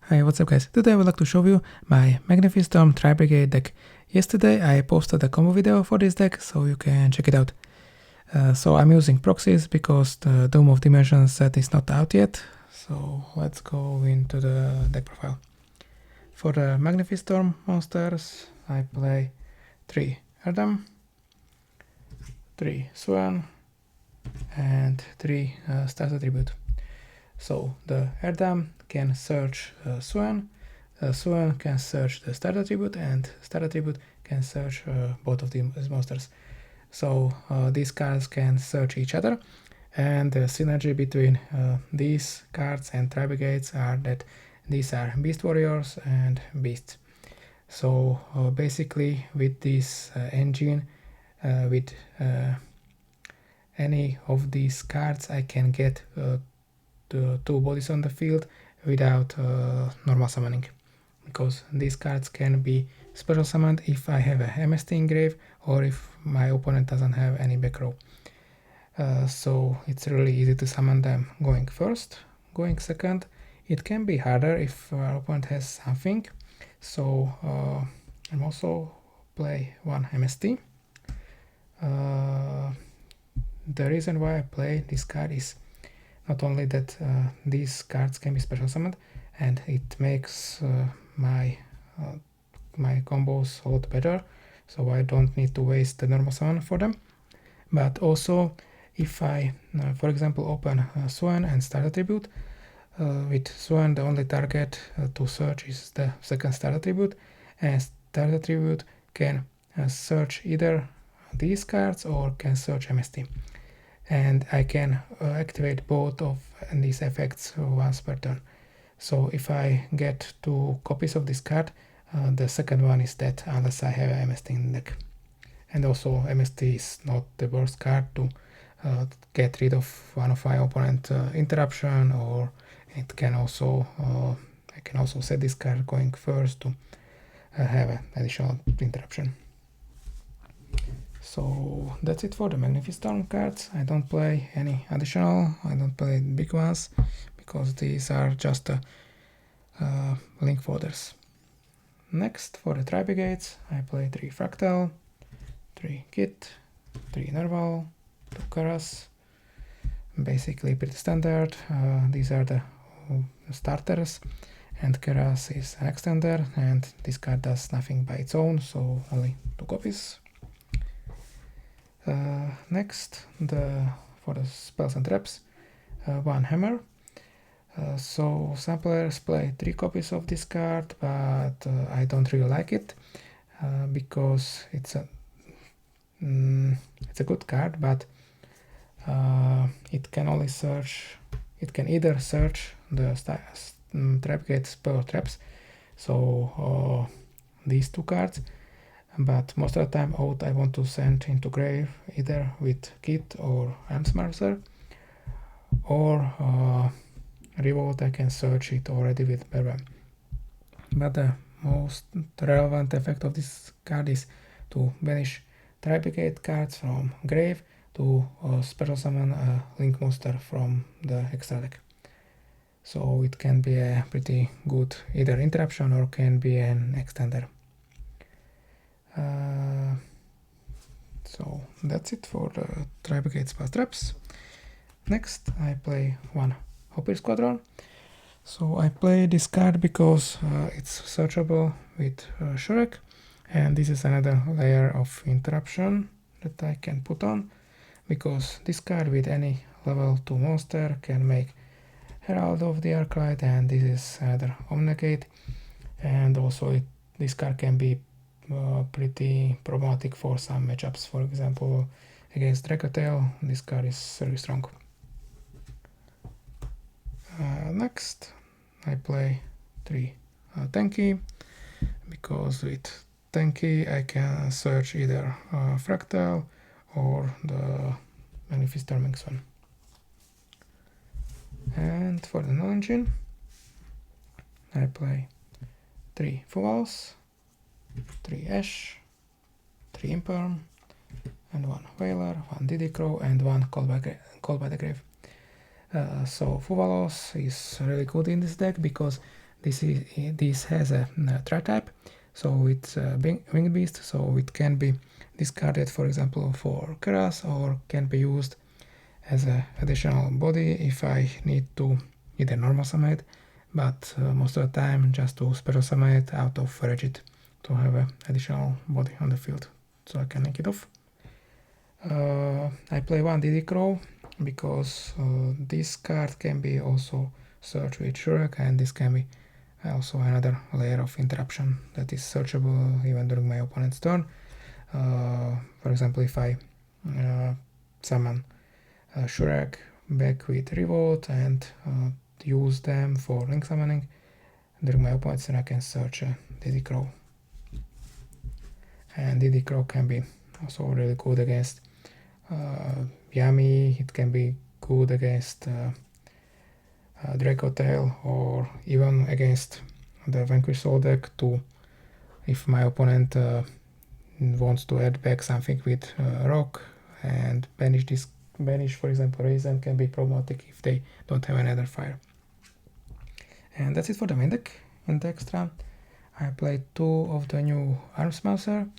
Hi, what's up guys? Today I would like to show you my Magnifistorm Tri-Brigade deck. Yesterday I posted a combo video for this deck, so you can check it out. So I'm using proxies because the Dome of Dimensions set is not out yet. So let's go into the deck profile. For the Magnifistorm monsters, I play 3 Erdem, 3 Swan, and 3 Stars Attribute. So the Erdem can search Swan, Swan can search the Star Attribute, and Star Attribute can search both of these monsters. So these cards can search each other, and the synergy between these cards and Tri-Brigades are that these are Beast Warriors and Beasts. So basically with this engine, with any of these cards I can get the 2 bodies on the field without normal summoning, because these cards can be special summoned if I have a MST in grave or if my opponent doesn't have any back row. So it's really easy to summon them going first. Going second, it can be harder if our opponent has something. So I'm also play 1 MST. The reason why I play this card is not only that these cards can be special summoned, and it makes my combos a lot better, so I don't need to waste the normal summon for them. But also, if I, for example, open Swan and Star Attribute, with Swan the only target to search is the second Star Attribute, and Star Attribute can search either these cards or can search MST. And I can activate both of these effects once per turn. So if I get 2 copies of this card, the second one is dead unless I have MST in the deck. And also MST is not the worst card to get rid of one of my opponent interruption, or it can also I can also set this card going first to have an additional interruption. So that's it for the Magnifistorm cards. I don't play any additional, I don't play big ones, because these are just link folders. Next, for the Tri-Brigades, I play 3 Fractal, 3 Kit, 3 Nerval, 2 Karas. Basically pretty standard. These are the starters, and Karas is an extender, and this card does nothing by its own, so only 2 copies. Next, for the spells and traps, 1 Hammer. So some players play 3 copies of this card, but I don't really like it because it's a good card, but it can only search. It can either search the Tri-Brigade spell traps, so these 2 cards. But most of the time out I want to send into grave either with Kit or Armsmarcer, or Revolt I can search it already with Berwem. But the most relevant effect of this card is to banish Tri-Brigade cards from grave to special summon a link monster from the extra deck. So it can be a pretty good either interruption or can be an extender. So that's it for the Tri-Brigade spell traps. Next I play 1 Hopper Squadron. So I play this card because it's searchable with Shurek, and this is another layer of interruption that I can put on, because this card with any level 2 monster can make Herald of the Arclight, and this is another Omnegate, and also this card can be pretty problematic for some matchups. For example, against Dracotail, this card is very strong. Next, I play 3 Tanky, because with Tanky I can search either Fractal or the Magnifistorm one. And for the non-engine, I play 3 Fuvals, 3 Ash, 3 Imperm, and 1 Whaler, 1 Didicrow, and 1 Call by the Grave. So Fuvalos is really good in this deck because this has a threat type, so it's a winged beast, so it can be discarded, for example, for Keras, or can be used as an additional body if I need to either normal summon it, but most of the time just to special summon it out of Regit to have an additional body on the field, so I can link it off. I play one DD Crow because this card can be also searched with Shurek, and this can be also another layer of interruption that is searchable even during my opponent's turn. For example, if I summon Shurek back with Revolt and use them for link summoning during my opponent's turn, I can search DD Crow. And DD Crow can be also really good against Yami, it can be good against Draco Tail, or even against the Vanquish Soul deck too, if my opponent wants to add back something with Rock and banish, for example, Raisin can be problematic if they don't have another fire. And that's it for the main deck. In the extra, I played 2 of the new Armsmouser.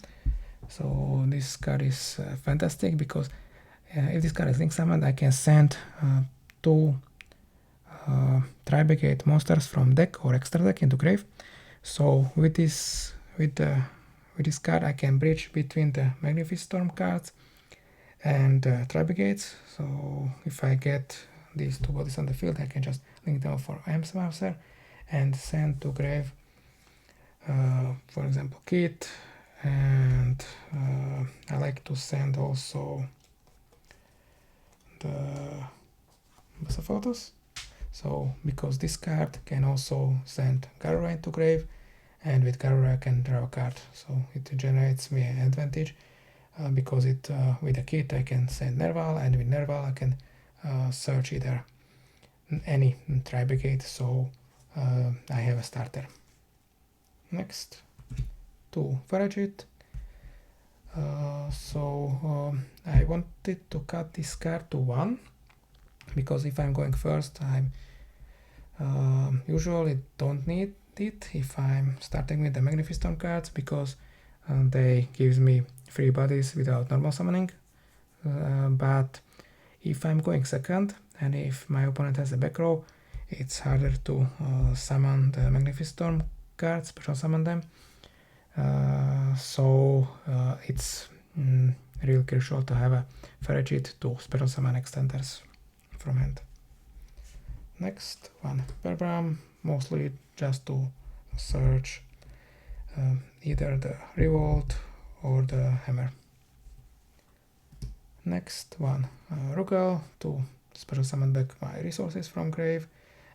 So this card is fantastic because if this card is link summoned, I can send 2 Tri-Brigade monsters from deck or extra deck into grave. So with this card, I can bridge between the Magnifistorm cards and Tri-Brigades. So if I get these 2 bodies on the field, I can just link them for Armsmouser and send to grave, for example, Kit. And I like to send also the Photos. So because this card can also send Garura into grave, and with Garura I can draw a card, so it generates me an advantage because it with a Kit I can send Nerval, and with Nerval I can search either any Tri-Brigade, so I have a starter. Next, to Faragit. I wanted to cut this card to 1 because if I'm going first, I usually don't need it if I'm starting with the Magnifistorm cards, because they gives me free bodies without normal summoning. But if I'm going second and if my opponent has a back row, it's harder to summon the Magnifistorm cards, special summon them. It's real crucial to have a Faragit to special summon extenders from hand. Next one, Berbram, mostly just to search either the Revolt or the Hammer. Next one, Rugal, to special summon back my resources from grave,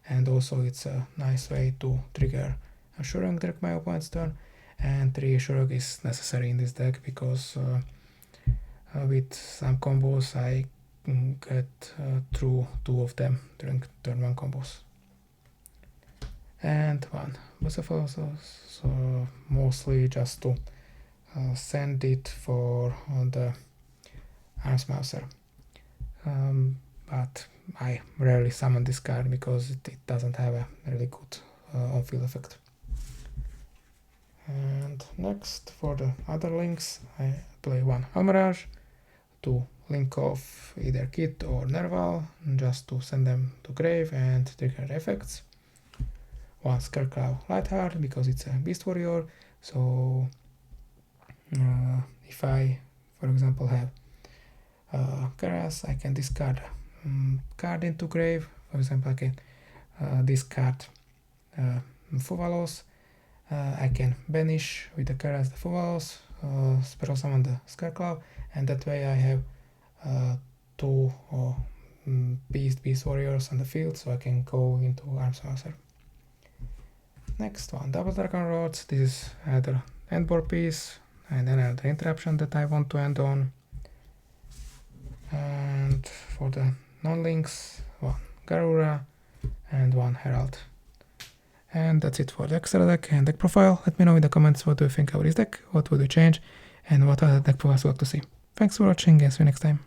and also it's a nice way to trigger a Shurang during my opponent's turn. And 3 Shurag is necessary in this deck because with some combos I get through 2 of them during turn 1 combos. And 1 Bucephalo, so mostly just to send it for the Armsmouser. But I rarely summon this card because it doesn't have a really good on-field effect. And next, for the other links, I play 1 Almirage to link off either Kit or Nerval, just to send them to grave and trigger the effects. 1 Scarecrow Lightheart because it's a Beast Warrior, so if I, for example, have Keras, I can discard card into grave. For example, I can discard Fuvalos. I can banish with the Keras the Fuvalos, special summon the Scarecrow, and that way I have 2 Beast Warriors on the field, so I can go into Armsmouser. Next one, Double Dragon Rods. This is another endboard piece and another interruption that I want to end on. And for the non-links, 1 Garura and 1 Herald. And that's it for the extra deck and deck profile. Let me know in the comments what do you think about this deck, what would you change, and what other deck profiles you like to see. Thanks for watching, and see you next time.